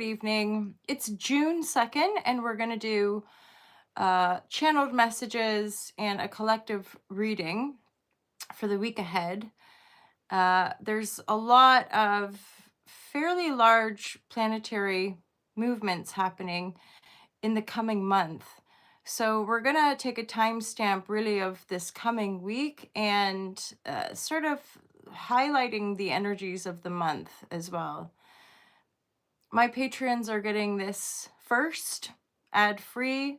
evening. It's June 2nd, and we're going to do channeled messages and a collective reading for the week ahead. There's a lot of fairly large planetary movements happening in the coming month. So we're going to take a timestamp really of this coming week and sort of highlighting the energies of the month as well. My patrons are getting this first, ad-free.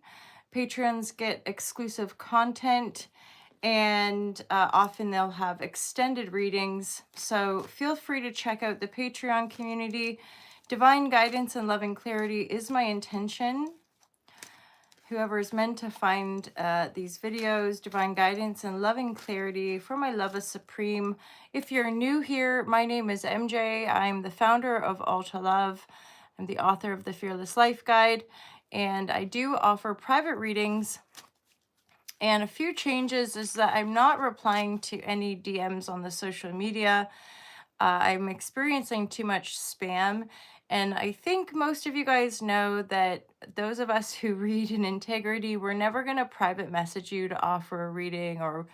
Patrons get exclusive content, and often they'll have extended readings. So feel free to check out the Patreon community. Divine guidance and loving clarity is my intention. Whoever is meant to find these videos, divine guidance and loving clarity for my love is supreme. If you're new here, my name is MJ. I'm the founder of All to Love. I'm the author of the Fearless Life Guide, and I do offer private readings. And a few changes is that I'm not replying to any DMs on the social media. I'm experiencing too much spam. And I think most of you guys know that those of us who read in integrity, we're never going to private message you to offer a reading or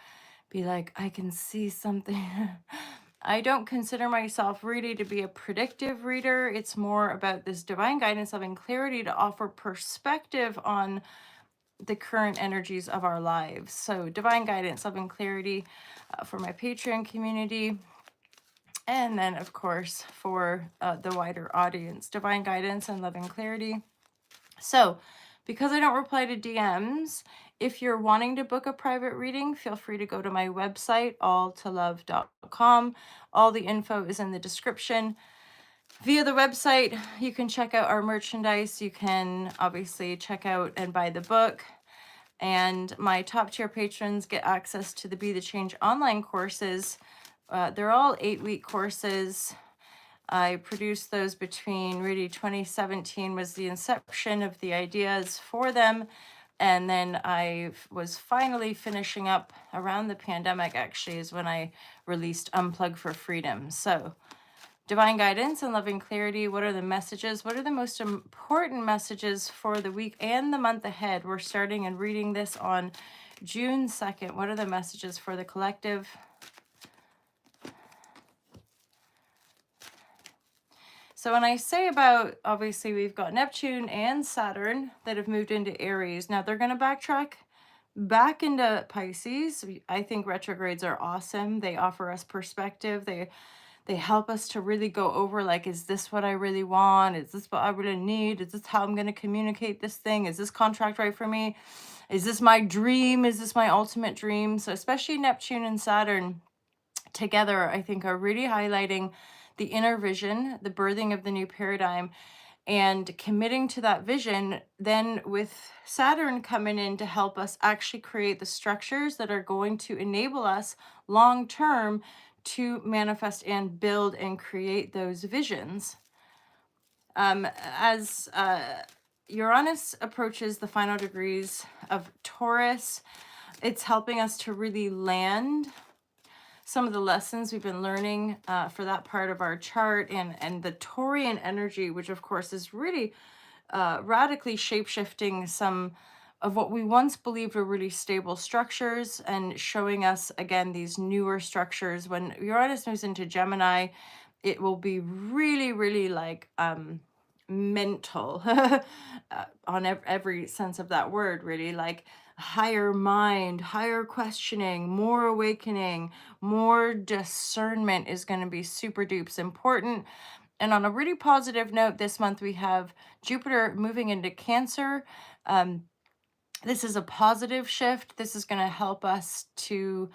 be like, I can see something. I don't consider myself really to be a predictive reader. It's more about this divine guidance, loving clarity to offer perspective on the current energies of our lives. So divine guidance, loving clarity for my Patreon community. And then, of course, for the wider audience, divine guidance and loving clarity. So, because I don't reply to DMs, if you're wanting to book a private reading, feel free to go to my website, alltolove.com. All the info is in the description. Via the website, you can check out our merchandise. You can obviously check out and buy the book. And my top tier patrons get access to the Be the Change online courses. They're all 8-week courses. I produced those between really 2017 was the inception of the ideas for them. And then I was finally finishing up around the pandemic, actually, is when I released Unplug for Freedom. So divine guidance and loving clarity. What are the messages? What are the most important messages for the week and the month ahead? We're starting and reading this on June 2nd. What are the messages for the collective? So when I say about, obviously we've got Neptune and Saturn that have moved into Aries. Now they're going to backtrack back into Pisces. I think retrogrades are awesome. They offer us perspective. They help us to really go over, like, is this what I really want? Is this what I really need? Is this how I'm going to communicate this thing? Is this contract right for me? Is this my dream? Is this my ultimate dream? So especially Neptune and Saturn together, I think, are really highlighting the inner vision, the birthing of the new paradigm, and committing to that vision. Then with Saturn coming in to help us actually create the structures that are going to enable us long term to manifest and build and create those visions. As Uranus approaches the final degrees of Taurus, it's helping us to really land some of the lessons we've been learning for that part of our chart, and the Taurian energy, which of course is really radically shape-shifting some of what we once believed were really stable structures and showing us again these newer structures. When Uranus moves into Gemini, it will be really, really like mental on every sense of that word, really, like higher mind, higher questioning, more awakening, more discernment is going to be super dupes important. And on a really positive note, this month we have Jupiter moving into Cancer. This is a positive shift. This is going to help us to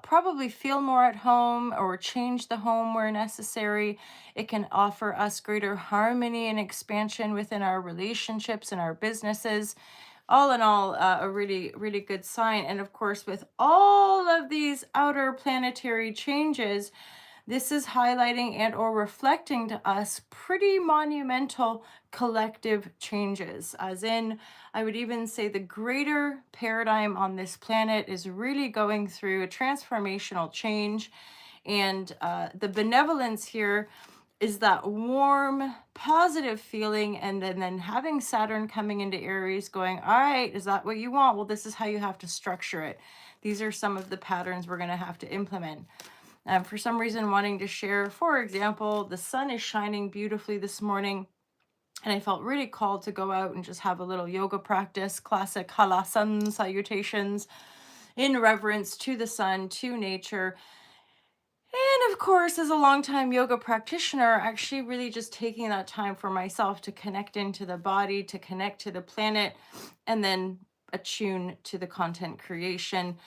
probably feel more at home or change the home where necessary. It can offer us greater harmony and expansion within our relationships and our businesses. All in all, a really, really good sign. And of course, with all of these outer planetary changes, this is highlighting and or reflecting to us pretty monumental collective changes, as in, I would even say the greater paradigm on this planet is really going through a transformational change. And the benevolence here is that warm, positive feeling, and then having Saturn coming into Aries going, all right, is that what you want? Well, this is how you have to structure it. These are some of the patterns we're going to have to implement. For some reason, wanting to share, for example, the sun is shining beautifully this morning, and I felt really called to go out and just have a little yoga practice, classic hala sun salutations in reverence to the sun, to nature. And of course, as a longtime yoga practitioner, actually really just taking that time for myself to connect into the body, to connect to the planet, and then attune to the content creation.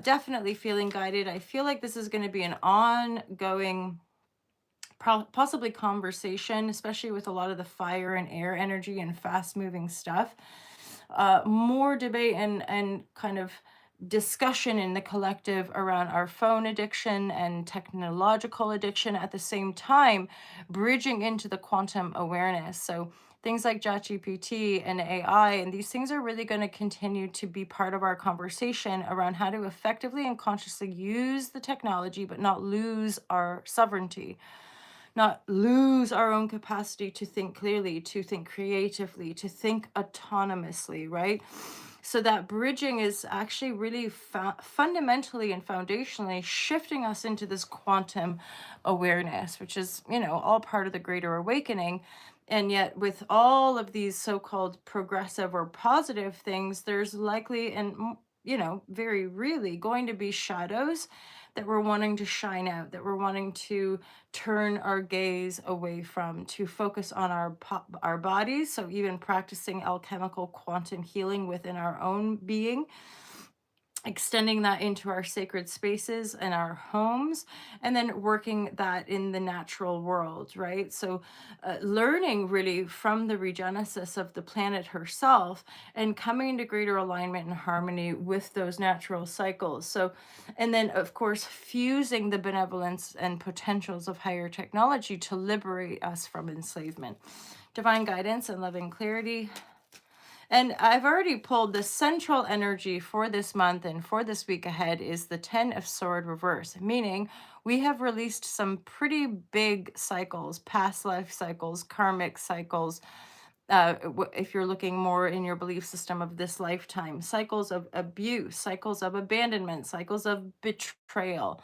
Definitely feeling guided. I feel like this is going to be an ongoing, possibly conversation, especially with a lot of the fire and air energy and fast moving stuff. More debate and kind of discussion in the collective around our phone addiction and technological addiction at the same time, bridging into the quantum awareness. So things like ChatGPT and AI, and these things are really going to continue to be part of our conversation around how to effectively and consciously use the technology, but not lose our sovereignty, not lose our own capacity to think clearly, to think creatively, to think autonomously, right? So that bridging is actually really fundamentally and foundationally shifting us into this quantum awareness, which is, all part of the greater awakening. And yet, with all of these so called progressive or positive things, there's likely and, very really going to be shadows that we're wanting to shine out, that we're wanting to turn our gaze away from, to focus on our bodies. So even practicing alchemical quantum healing within our own being, extending that into our sacred spaces and our homes, and then working that in the natural world, right? So learning really from the regenesis of the planet herself and coming into greater alignment and harmony with those natural cycles. So, and then of course fusing the benevolence and potentials of higher technology to liberate us from enslavement. Divine guidance and loving clarity. And I've already pulled the central energy for this month and for this week ahead is the 10 of Sword reverse, meaning we have released some pretty big cycles, past life cycles, karmic cycles. If you're looking more in your belief system of this lifetime, cycles of abuse, cycles of abandonment, cycles of betrayal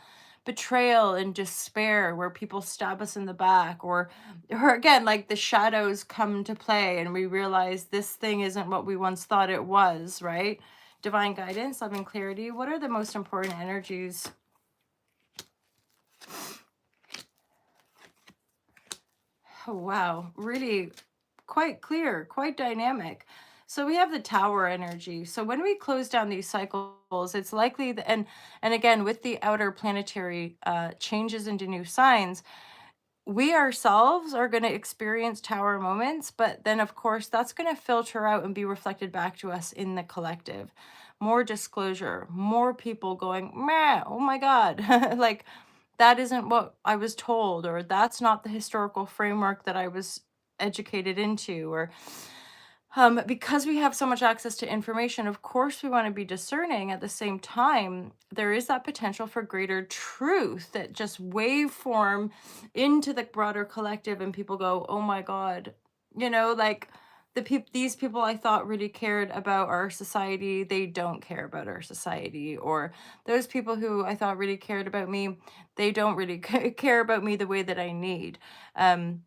and despair, where people stab us in the back, or again, like the shadows come to play and we realize this thing isn't what we once thought it was, right? Divine guidance, loving clarity. What are the most important energies? Oh, wow. Really quite clear, quite dynamic. So we have the tower energy. So when we close down these cycles, it's likely that, and again, with the outer planetary changes into new signs, we ourselves are going to experience tower moments, but then of course that's going to filter out and be reflected back to us in the collective. More disclosure, more people going, meh, oh my God, like that isn't what I was told, or that's not the historical framework that I was educated into, or because we have so much access to information, of course, we want to be discerning. At the same time, there is that potential for greater truth that just waveform into the broader collective, and people go, "Oh my God," like these people I thought really cared about our society, they don't care about our society, or those people who I thought really cared about me, they don't really care about me the way that I need. Um,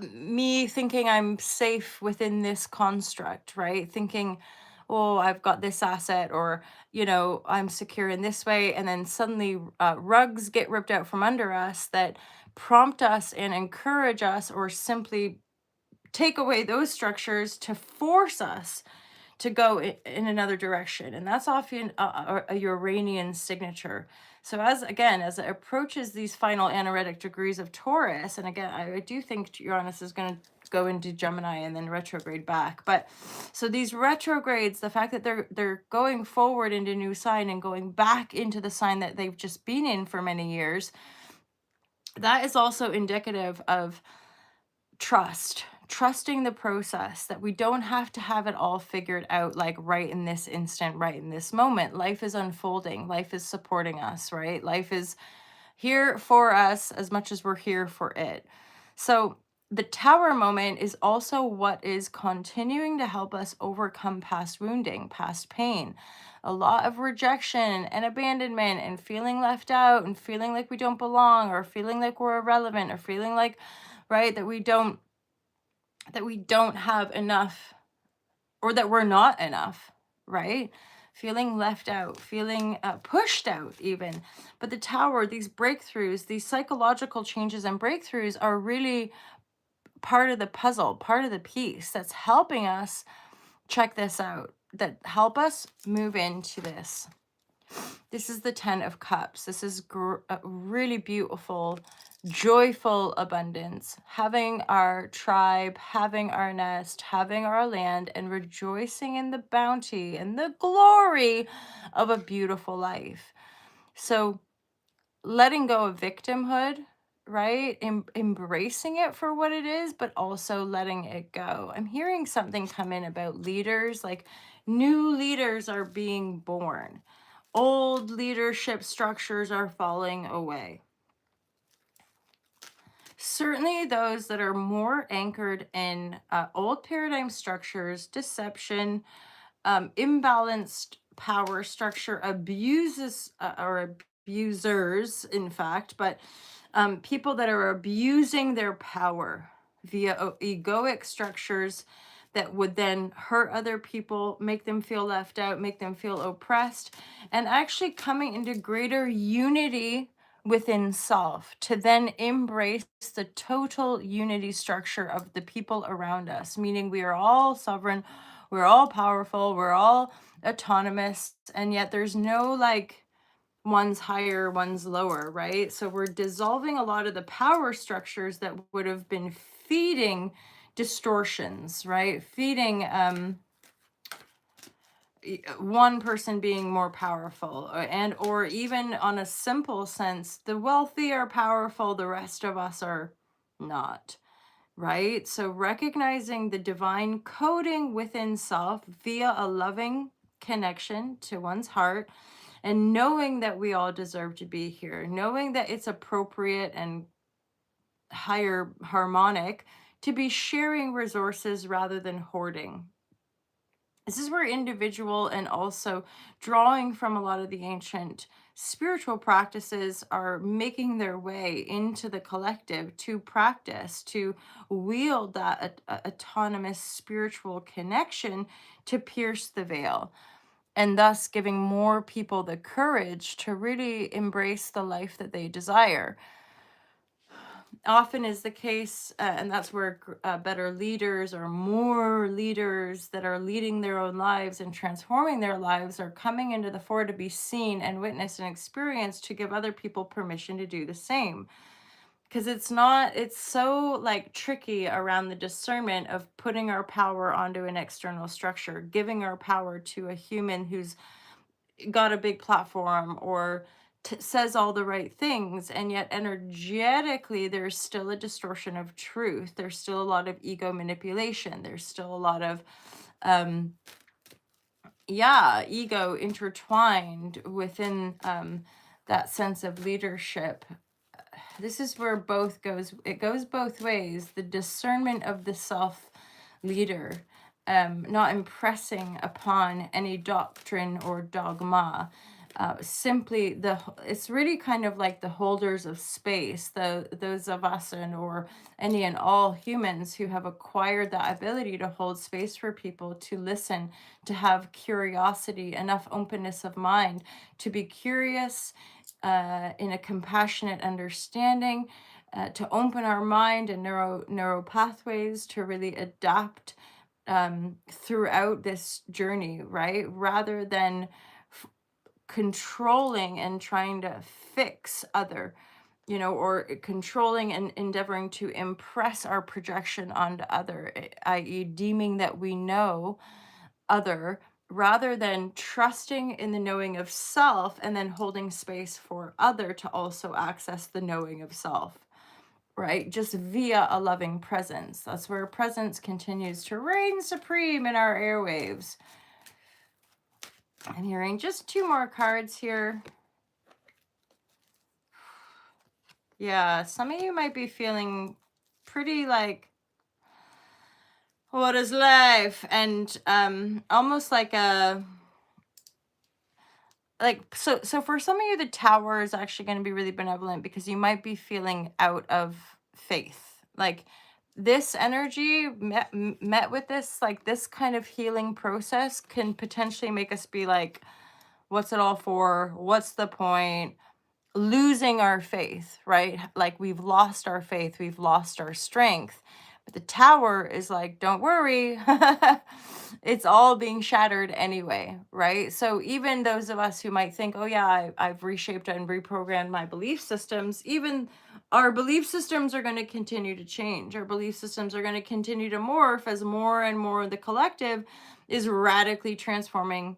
Me thinking I'm safe within this construct, right? Thinking, oh, I've got this asset, or, I'm secure in this way. And then suddenly rugs get ripped out from under us that prompt us and encourage us, or simply take away those structures to force us to go in another direction. And that's often a Uranian signature. So as it approaches these final anaretic degrees of Taurus, and again, I do think Uranus is going to go into Gemini and then retrograde back. But so these retrogrades, the fact that they're going forward into new sign and going back into the sign that they've just been in for many years, that is also indicative of trusting the process, that we don't have to have it all figured out, like right in this instant, right in this moment. Life is unfolding, life is supporting us, right? Life is here for us as much as we're here for it. So the tower moment is also what is continuing to help us overcome past wounding, past pain, a lot of rejection and abandonment and feeling left out and feeling like we don't belong or feeling like we're irrelevant or feeling like, right, that we don't have enough or that we're not enough, right? Feeling left out, feeling pushed out, even. But the tower, these breakthroughs, these psychological changes and breakthroughs are really part of the puzzle, part of the piece that's helping us check this out, that help us move into this. This is the 10 of Cups. This is a really beautiful, joyful abundance. Having our tribe, having our nest, having our land, and rejoicing in the bounty and the glory of a beautiful life. So, letting go of victimhood, right? Embracing it for what it is, but also letting it go. I'm hearing something come in about leaders, like new leaders are being born. Old leadership structures are falling away. Certainly, those that are more anchored in old paradigm structures, deception, imbalanced power structure, abuses or abusers, in fact, but people that are abusing their power via egoic structures that would then hurt other people, make them feel left out, make them feel oppressed, and actually coming into greater unity within self to then embrace the total unity structure of the people around us, meaning we are all sovereign, we're all powerful, we're all autonomous, and yet there's no like one's higher, one's lower, right? So we're dissolving a lot of the power structures that would have been feeding distortions, right? Feeding one person being more powerful and or even on a simple sense, the wealthy are powerful, the rest of us are not, right? So recognizing the divine coding within self via a loving connection to one's heart and knowing that we all deserve to be here, knowing that it's appropriate and higher harmonic to be sharing resources rather than hoarding. This is where individual and also drawing from a lot of the ancient spiritual practices are making their way into the collective to practice, to wield that autonomous spiritual connection to pierce the veil, and thus giving more people the courage to really embrace the life that they desire. Often is the case, and that's where better leaders or more leaders that are leading their own lives and transforming their lives are coming into the fore to be seen and witnessed and experienced to give other people permission to do the same. Because it's so like tricky around the discernment of putting our power onto an external structure, giving our power to a human who's got a big platform or says all the right things, and yet energetically there's still a distortion of truth, there's still a lot of ego manipulation, there's still a lot of um ego intertwined within that sense of leadership. This is where it goes both ways, the discernment of the self leader, not impressing upon any doctrine or dogma. Simply it's really kind of like the holders of space, those of us or any and all humans who have acquired that ability to hold space for people, to listen, to have curiosity, enough openness of mind, to be curious in a compassionate understanding, to open our mind and neural pathways to really adapt throughout this journey, right? Rather than controlling and trying to fix other, or controlling and endeavoring to impress our projection onto other, i.e., deeming that we know other, rather than trusting in the knowing of self and then holding space for other to also access the knowing of self, right? Just via a loving presence. That's where presence continues to reign supreme in our airwaves. I'm hearing just two more cards here. Yeah, some of you might be feeling pretty like, what is life? And almost like a so for some of you the tower is actually going to be really benevolent because you might be feeling out of faith. Like this energy met with this, like this kind of healing process can potentially make us be like, what's it all for? What's the point? Losing our faith, right? Like we've lost our faith, we've lost our strength. But the tower is like, don't worry, it's all being shattered anyway, right? So even those of us who might think, oh yeah, I've reshaped and reprogrammed my belief systems, even our belief systems are going to continue to change. Our belief systems are going to continue to morph as more and more of the collective is radically transforming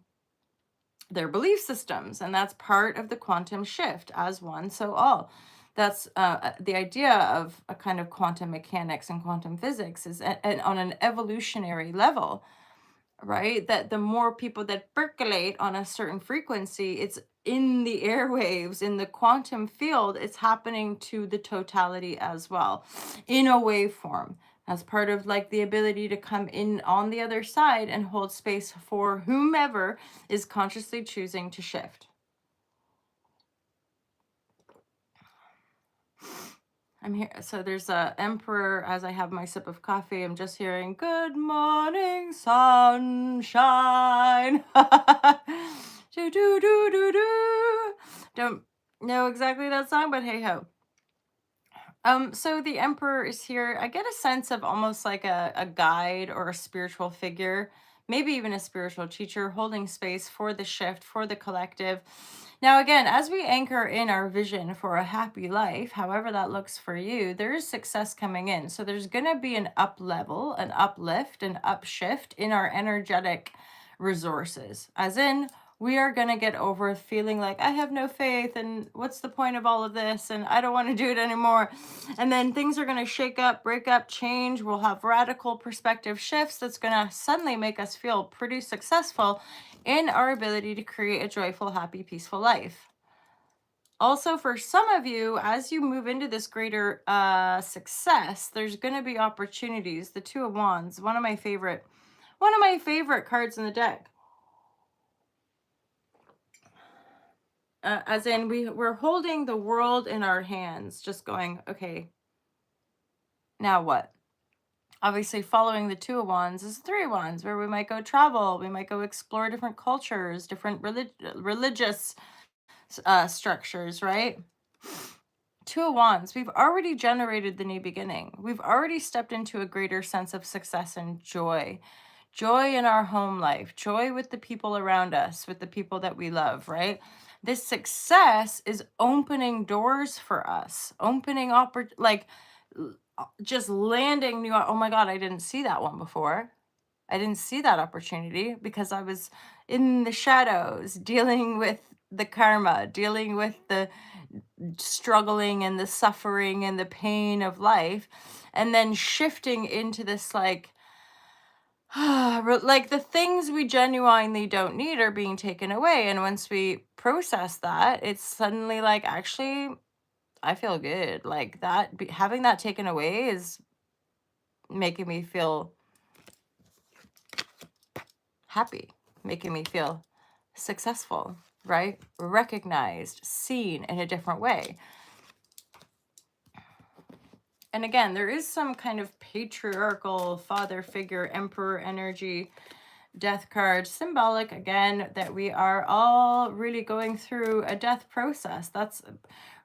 their belief systems. And that's part of the quantum shift, as one, so all. That's the idea of a kind of quantum mechanics and quantum physics is on an evolutionary level, right? That the more people that percolate on a certain frequency, it's in the airwaves, in the quantum field, it's happening to the totality as well, in a waveform, as part of like the ability to come in on the other side and hold space for whomever is consciously choosing to shift. I'm here. So there's a emperor. As I have my sip of coffee, I'm just hearing "Good morning, sunshine." do do do do do. Don't know exactly that song, but hey ho. So the emperor is here. I get a sense of almost like a guide or a spiritual figure, maybe even a spiritual teacher holding space for the shift, for the collective. Now, again, as we anchor in our vision for a happy life, however that looks for you, there is success coming in. So there's going to be an up level, an uplift, an upshift in our energetic resources, as in, we are going to get over feeling like I have no faith and what's the point of all of this and I don't want to do it anymore. And then things are going to shake up, break up, change. We'll have radical perspective shifts that's going to suddenly make us feel pretty successful in our ability to create a joyful, happy, peaceful life. Also, for some of you, as you move into this greater success, there's going to be opportunities. The Two of Wands, one of my favorite cards in the deck. As in we're holding the world in our hands, just going, okay, now what? Obviously, following the Two of Wands is Three of Wands, where we might go travel, we might go explore different cultures, different religious structures, right? Two of Wands, we've already generated the new beginning. We've already stepped into a greater sense of success and joy. Joy in our home life, joy with the people around us, with the people that we love, right? This success is opening doors for us, opening just landing new. Oh my God, I didn't see that one before. I didn't see that opportunity because I was in the shadows dealing with the karma, dealing with the struggling and the suffering and the pain of life, and then shifting into this like, like the things we genuinely don't need are being taken away. And once we process that, it's suddenly like, actually, I feel good. Like that, having that taken away is making me feel happy, making me feel successful, right? Recognized, seen in a different way. And again, there is some kind of patriarchal father figure, emperor energy, death card, symbolic again that we are all really going through a death process. That's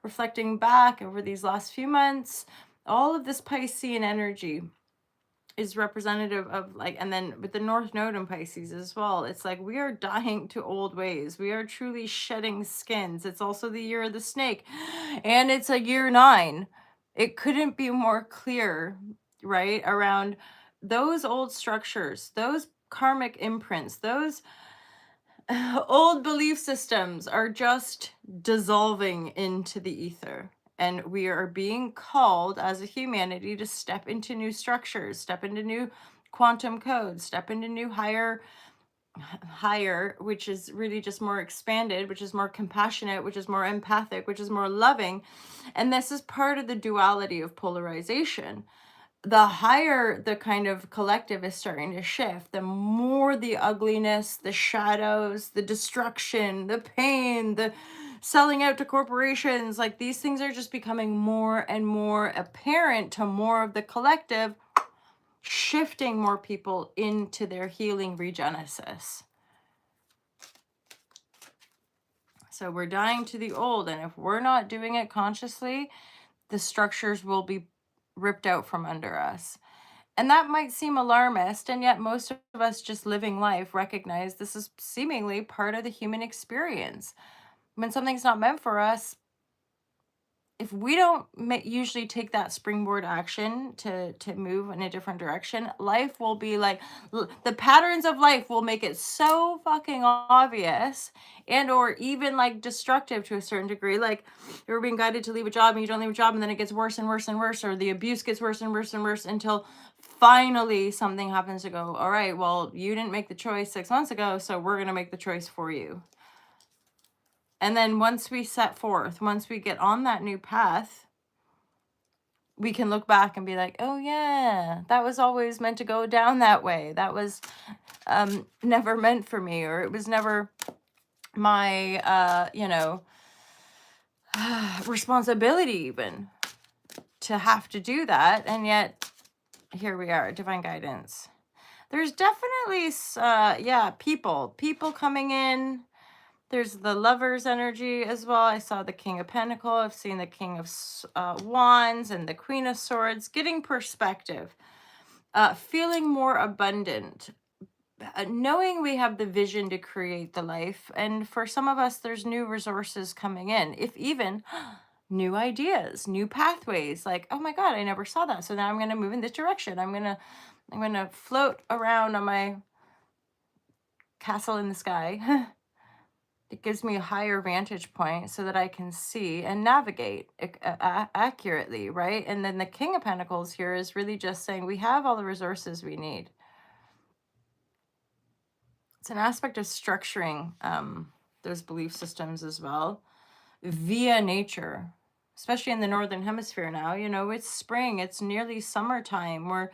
reflecting back over these last few months. All of this Piscean energy is representative of like, and then with the North Node in Pisces as well, it's like we are dying to old ways. We are truly shedding skins. It's also the year of the snake, and it's a year 9. It couldn't be more clear, right? Around those old structures, those karmic imprints, those old belief systems are just dissolving into the ether. And we are being called as a humanity to step into new structures, step into new quantum codes, step into new higher higher, which is really just more expanded, which is more compassionate, which is more empathic, which is more loving. And this is part of the duality of polarization. The higher the kind of collective is starting to shift, the more the ugliness, the shadows, the destruction, the pain, the selling out to corporations, like these things are just becoming more and more apparent to more of the collective, shifting more people into their healing regenesis. So we're dying to the old, and if we're not doing it consciously, the structures will be ripped out from under us. And that might seem alarmist, and yet most of us just living life recognize this is seemingly part of the human experience. When something's not meant for us, if we don't usually take that springboard action to move in a different direction, life will be like the patterns of life will make it so fucking obvious, and or even like destructive to a certain degree. Like you're being guided to leave a job and you don't leave a job, and then it gets worse and worse and worse, or the abuse gets worse and worse and worse until finally something happens to go, all right, well, you didn't make the choice 6 months ago, so we're going to make the choice for you. And then once we set forth, once we get on that new path, we can look back and be like, oh yeah, that was always meant to go down that way. That was never meant for me, or it was never my responsibility even to have to do that. And yet here we are, divine guidance. There's definitely people coming in. There's the Lover's energy as well. I saw the King of Pentacles. I've seen the King of Wands and the Queen of Swords. Getting perspective. Feeling more abundant. Knowing we have the vision to create the life. And for some of us, there's new resources coming in. If even new ideas, new pathways. Like, oh my God, I never saw that. So now I'm going to move in this direction. I'm going to float around on my castle in the sky. It gives me a higher vantage point so that I can see and navigate accurately, right? And then the King of Pentacles here is really just saying we have all the resources we need. It's an aspect of structuring those belief systems as well via nature, especially in the Northern Hemisphere now. You know, it's spring, it's nearly summertime.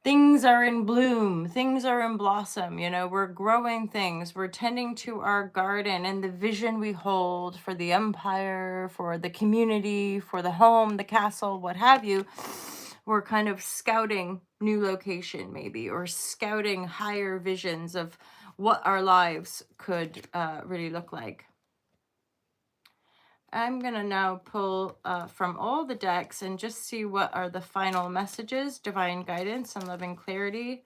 Things are in bloom, things are in blossom, you know, we're growing things, we're tending to our garden and the vision we hold for the empire, for the community, for the home, the castle, what have you. We're kind of scouting new location maybe, or scouting higher visions of what our lives could really look like. I'm going to now pull from all the decks and just see what are the final messages, divine guidance and loving clarity.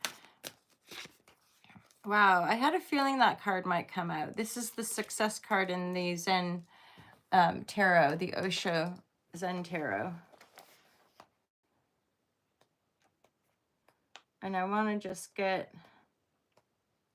Wow, I had a feeling that card might come out. This is the success card in the Zen Tarot, the Osho Zen Tarot. And I want to just get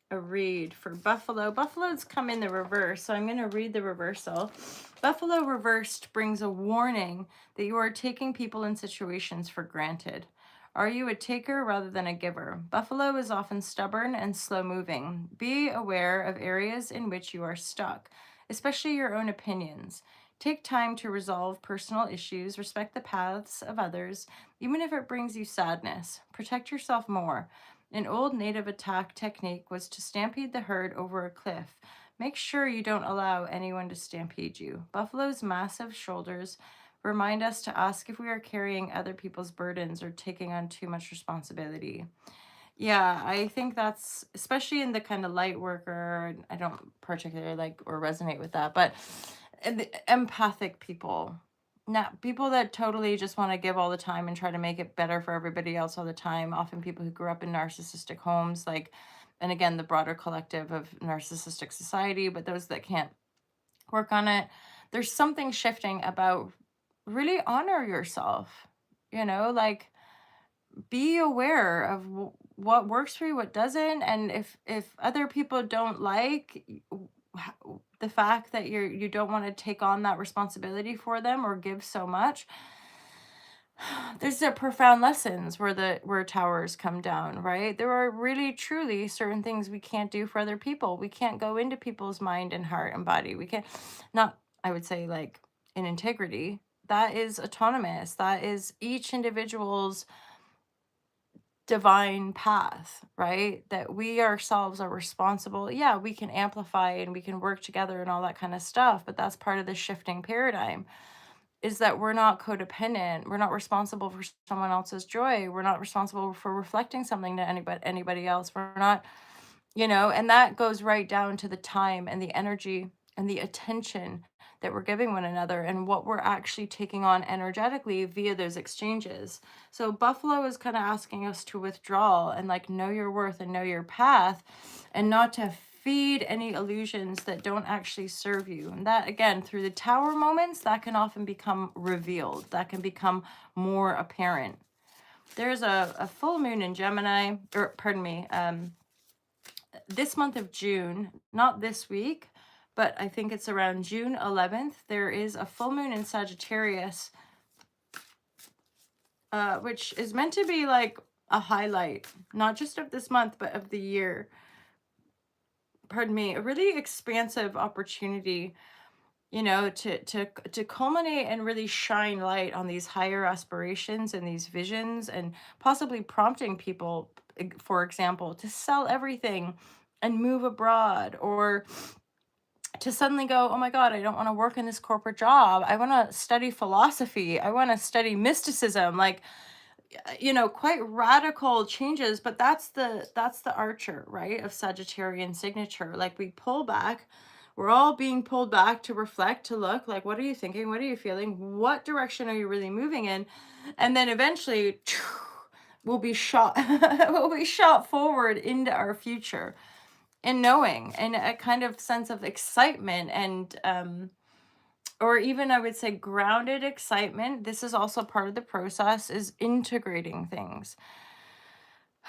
a read for Buffalo. Buffalo's come in the reverse, so I'm going to read the reversal. Buffalo reversed brings a warning that you are taking people and situations for granted. Are you a taker rather than a giver? Buffalo is often stubborn and slow-moving. Be aware of areas in which you are stuck, especially your own opinions. Take time to resolve personal issues, respect the paths of others, even if it brings you sadness. Protect yourself more. An old native attack technique was to stampede the herd over a cliff. Make sure you don't allow anyone to stampede you. Buffalo's massive shoulders remind us to ask if we are carrying other people's burdens or taking on too much responsibility. Yeah, I think that's, especially in the kind of light worker, I don't particularly like or resonate with that, but the empathic people. Not people that totally just want to give all the time and try to make it better for everybody else all the time. Often people who grew up in narcissistic homes, like, and again, the broader collective of narcissistic society, but those that can't work on it. There's something shifting about really honor yourself, you know, like be aware of what works for you, what doesn't. And if other people don't like the fact that you don't want to take on that responsibility for them or give so much, There's the profound lessons where towers come down, right? There are really truly certain things we can't do for other people. We can't go into people's mind and heart and body. We can't, not, I would say, like, in integrity. That is autonomous. That is each individual's divine path, right? That we ourselves are responsible. Yeah, we can amplify and we can work together and all that kind of stuff, but that's part of the shifting paradigm, is that we're not codependent. We're not responsible for someone else's joy. We're not responsible for reflecting something to anybody else. We're not, and that goes right down to the time and the energy and the attention that we're giving one another and what we're actually taking on energetically via those exchanges. So Buffalo is kind of asking us to withdraw and like know your worth and know your path, and not to feed any illusions that don't actually serve you. And that, again, through the tower moments, that can often become revealed, that can become more apparent. There's a full moon in Gemini, or pardon me, this month of June, not this week, but I think it's around June 11th, there is a full moon in Sagittarius, which is meant to be like a highlight, not just of this month, but of the year. Pardon me, a really expansive opportunity, to culminate and really shine light on these higher aspirations and these visions, and possibly prompting people, for example, to sell everything and move abroad, or to suddenly go, oh my God, I don't want to work in this corporate job. I want to study philosophy. I want to study mysticism. Like, quite radical changes, but that's the archer, right, of Sagittarian signature. Like, we pull back. We're all being pulled back to reflect, to look like, what are you thinking? What are you feeling? What direction are you really moving in? And then eventually we'll be shot we'll be shot forward into our future, and knowing, and a kind of sense of excitement, and or even, I would say, grounded excitement. This is also part of the process, is integrating things.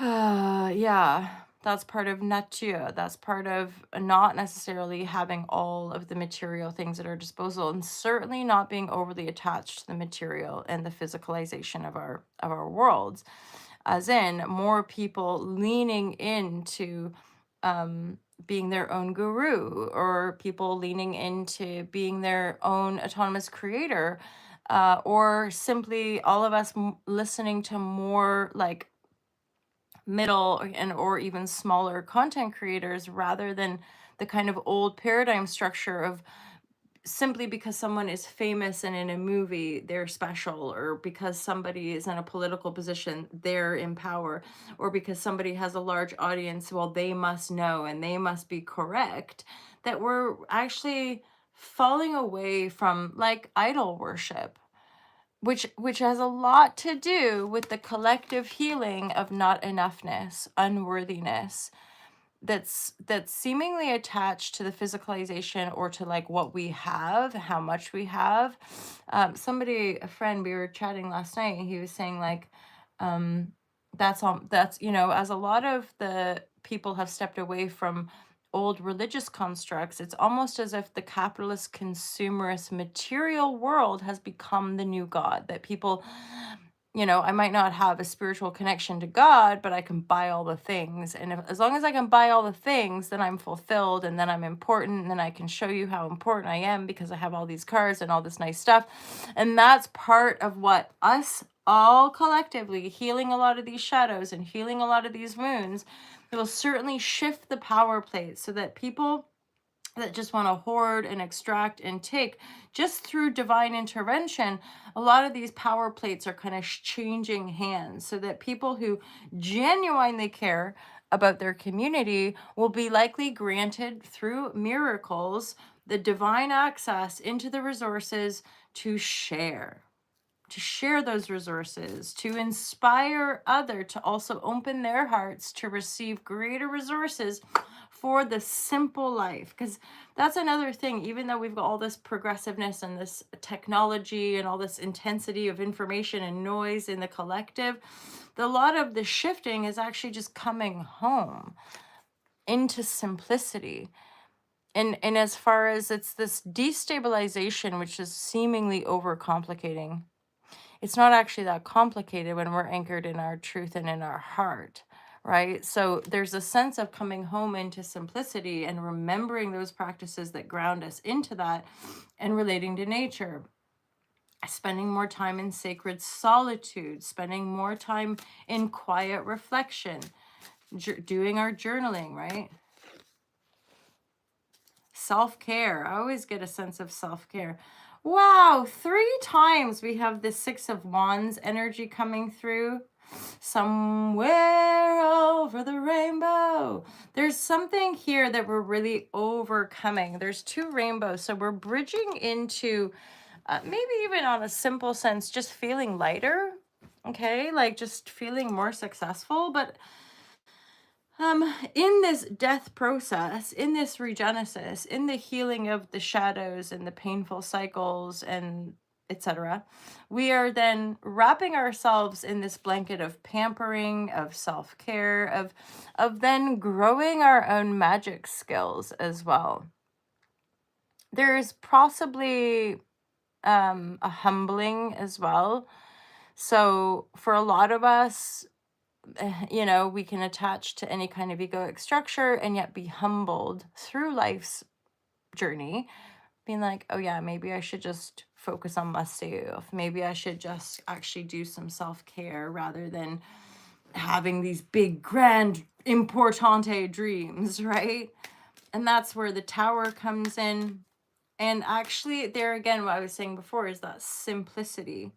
Yeah, that's part of nature. That's part of not necessarily having all of the material things at our disposal, and certainly not being overly attached to the material and the physicalization of our worlds. As in, more people leaning into being their own guru, or people leaning into being their own autonomous creator, or simply all of us listening to more like middle and or even smaller content creators, rather than the kind of old paradigm structure of simply because someone is famous and in a movie they're special, or because somebody is in a political position they're in power, or because somebody has a large audience, well, they must know and they must be correct. That we're actually falling away from like idol worship, which has a lot to do with the collective healing of not enoughness, unworthiness, that's seemingly attached to the physicalization, or to like what we have, how much we have. A friend, we were chatting last night, and he was saying like, um, that's, as a lot of the people have stepped away from old religious constructs, it's almost as if the capitalist, consumerist, material world has become the new God. That people, I might not have a spiritual connection to God, but I can buy all the things. And as long as I can buy all the things, then I'm fulfilled, and then I'm important, and then I can show you how important I am because I have all these cars and all this nice stuff. And that's part of what us all collectively healing a lot of these shadows and healing a lot of these wounds. It will certainly shift the power plate, so that people that just want to hoard and extract and take, just through divine intervention, a lot of these power plates are kind of changing hands, so that people who genuinely care about their community will be likely granted through miracles the divine access into the resources to share those resources, to inspire other to also open their hearts to receive greater resources for the simple life. Because that's another thing, even though we've got all this progressiveness and this technology and all this intensity of information and noise in the collective, a lot of the shifting is actually just coming home into simplicity. And as far as it's this destabilization, which is seemingly overcomplicating, it's not actually that complicated when we're anchored in our truth and in our heart, right? So there's a sense of coming home into simplicity and remembering those practices that ground us into that and relating to nature. Spending more time in sacred solitude, spending more time in quiet reflection, doing our journaling, right? Self-care. I always get a sense of self-care. Wow, 3 times we have the Six of Wands energy coming through. Somewhere over the rainbow. There's something here that we're really overcoming. There's 2 rainbows. So we're bridging into maybe even on a simple sense, just feeling lighter. Okay, like just feeling more successful. But in this death process, in this regenesis, in the healing of the shadows and the painful cycles and etc., we are then wrapping ourselves in this blanket of pampering, of self-care, of then growing our own magic skills as well. There is possibly a humbling as well. So for a lot of us, we can attach to any kind of egoic structure and yet be humbled through life's journey, being like, oh yeah, maybe I should just focus on myself. Maybe I should just actually do some self-care rather than having these big, grand, importante dreams, right? And that's where the Tower comes in. And actually, there again, what I was saying before is that simplicity.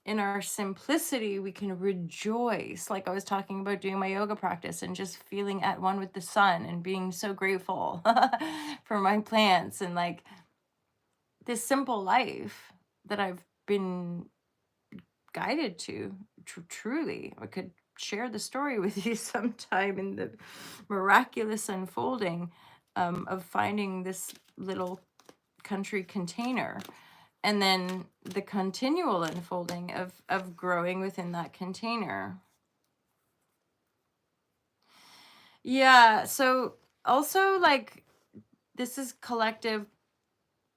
In our simplicity, we can rejoice. Like I was talking about doing my yoga practice and just feeling at one with the sun and being so grateful for my plants and like this simple life that I've been guided to. Truly, I could share the story with you sometime in the miraculous unfolding of finding this little country container and then the continual unfolding of growing within that container. Yeah, so also like this is collective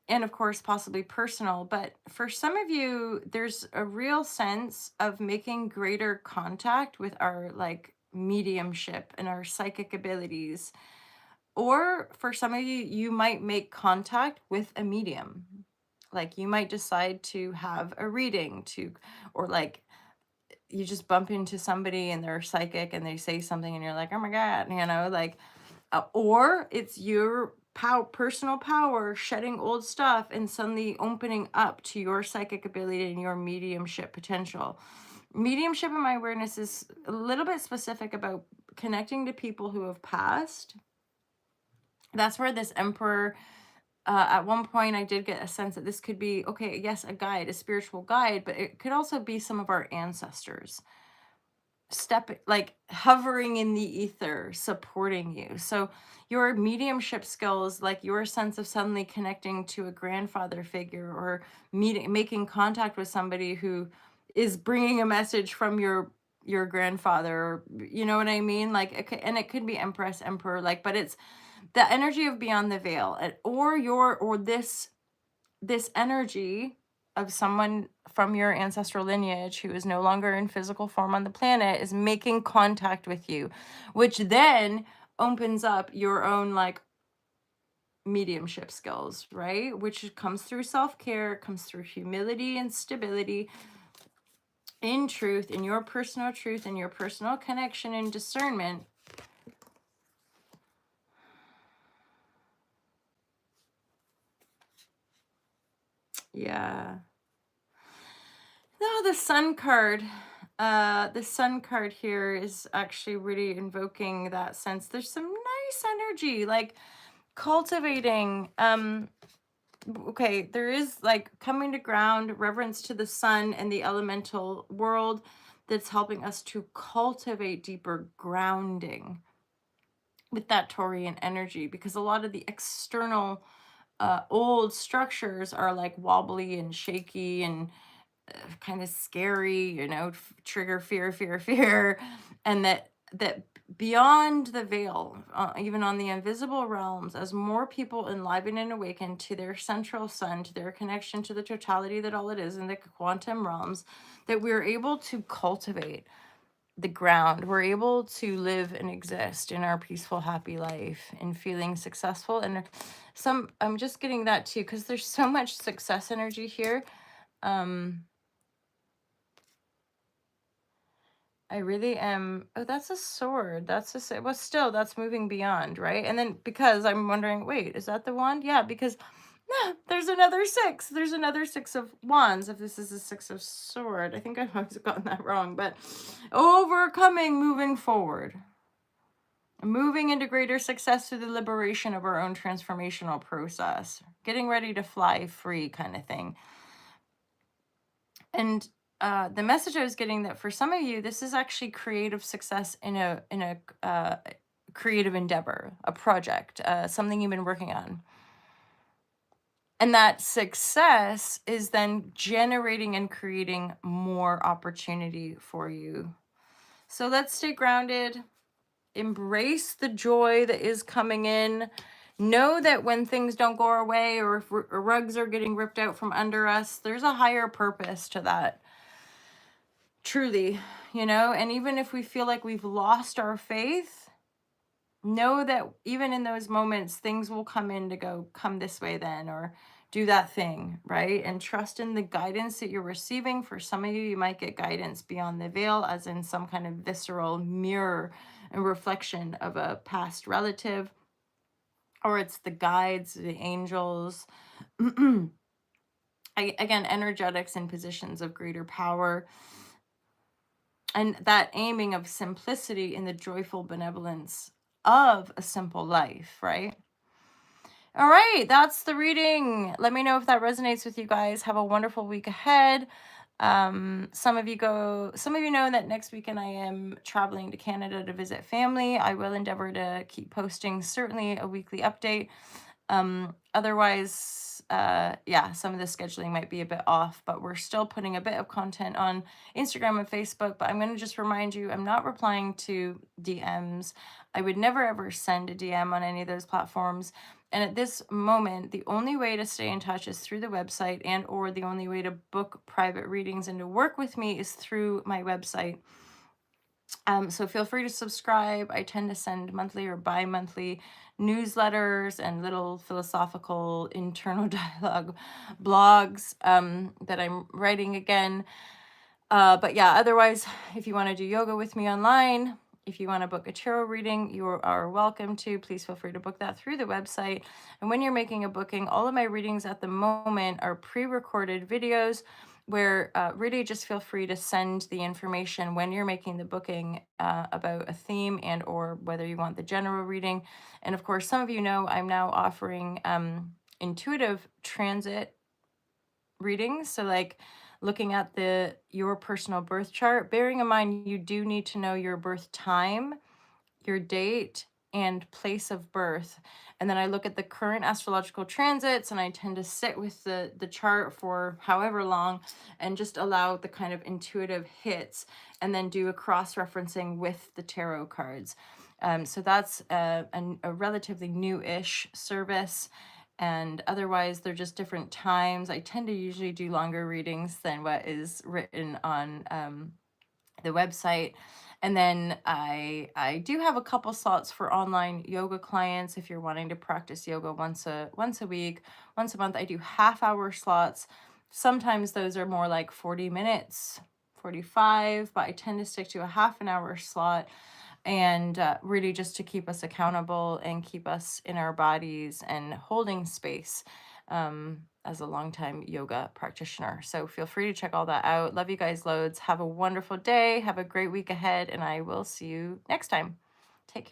and of course possibly personal, but for some of you there's a real sense of making greater contact with our like mediumship and our psychic abilities. Or for some of you, you might make contact with a medium. Like you might decide to have a reading or like you just bump into somebody and they're psychic and they say something and you're like, oh my God, like, or it's your personal power shedding old stuff and suddenly opening up to your psychic ability and your mediumship potential. Mediumship in my awareness is a little bit specific about connecting to people who have passed. That's where this Emperor, at one point I did get a sense that this could be, okay, yes, a guide, a spiritual guide, but it could also be some of our ancestors like hovering in the ether, supporting you. So your mediumship skills, like your sense of suddenly connecting to a grandfather figure or making contact with somebody who is bringing a message from your grandfather, or, you know what I mean? Like, and it could be empress, emperor, like, but it's the energy of beyond the veil, or this energy of someone from your ancestral lineage who is no longer in physical form on the planet is making contact with you, which then opens up your own like mediumship skills, right? Which comes through self-care, comes through humility and stability in truth, in your personal truth, in your personal connection and discernment. Yeah. Now the Sun card. The Sun card here is actually really invoking that sense. There's some nice energy, like cultivating. Okay, there is like coming to ground, reverence to the sun and the elemental world that's helping us to cultivate deeper grounding with that Taurian energy, because a lot of the external old structures are like wobbly and shaky and kind of scary, trigger fear, fear, fear, and that beyond the veil, even on the invisible realms, as more people enliven and awaken to their central sun, to their connection to the totality that all it is in the quantum realms, that we're able to cultivate the ground. We're able to live and exist in our peaceful, happy life and feeling successful. And I'm just getting that too, because there's so much success energy here. I really am. Oh, that's a sword. That's well, still, that's moving beyond, right? And then because I'm wondering, wait, is that the wand? Yeah, because there's another six. There's another six of wands. If this is a six of sword, I think I've always gotten that wrong. But overcoming, moving forward, moving into greater success through the liberation of our own transformational process, getting ready to fly free, kind of thing. And the message I was getting, that for some of you, this is actually creative success in a creative endeavor, a project, something you've been working on. And that success is then generating and creating more opportunity for you. So let's stay grounded, embrace the joy that is coming in. Know that when things don't go our way, or if rugs are getting ripped out from under us, there's a higher purpose to that. Truly, and even if we feel like we've lost our faith, know that even in those moments, things will come in to go, come this way then, or do that thing, right? And trust in the guidance that you're receiving. For some of you, you might get guidance beyond the veil, as in some kind of visceral mirror and reflection of a past relative, or it's the guides, the angels. Again, energetics in positions of greater power. And that aiming of simplicity in the joyful benevolence of a simple life, right? All right, that's the reading. Let me know if that resonates with you guys. Have a wonderful week ahead. Some of you know that next weekend I am traveling to Canada to visit family. I will endeavor to keep posting certainly a weekly update. Otherwise, yeah, some of the scheduling might be a bit off, but we're still putting a bit of content on Instagram and Facebook. But I'm going to just remind you, I'm not replying to DMs. I would never ever send a DM on any of those platforms. And at this moment, the only way to stay in touch is through the website, and or the only way to book private readings and to work with me is through my website. So feel free to subscribe. I tend to send monthly or bi-monthly newsletters and little philosophical internal dialogue blogs that I'm writing again. But yeah, otherwise, if you want to do yoga with me online, if you want to book a tarot reading, you are welcome to. Please feel free to book that through the website. And when you're making a booking, all of my readings at the moment are pre-recorded videos, where really just feel free to send the information when you're making the booking about a theme and or whether you want the general reading. And of course, some of you know I'm now offering intuitive transit readings. So like looking at your personal birth chart, bearing in mind you do need to know your birth time, your date, and place of birth. And then I look at the current astrological transits, and I tend to sit with the chart for however long and just allow the kind of intuitive hits, and then do a cross-referencing with the tarot cards. So that's a relatively new-ish service. And otherwise, they're just different times. I tend to usually do longer readings than what is written on the website. And then I do have a couple slots for online yoga clients. If you're wanting to practice yoga once a week, once a month, I do half-hour slots. Sometimes those are more like 40 minutes, 45, but I tend to stick to a half an hour slot. And really just to keep us accountable and keep us in our bodies and holding space as a longtime yoga practitioner. So feel free to check all that out. Love you guys loads. Have a wonderful day. Have a great week ahead, and I will see you next time. Take care.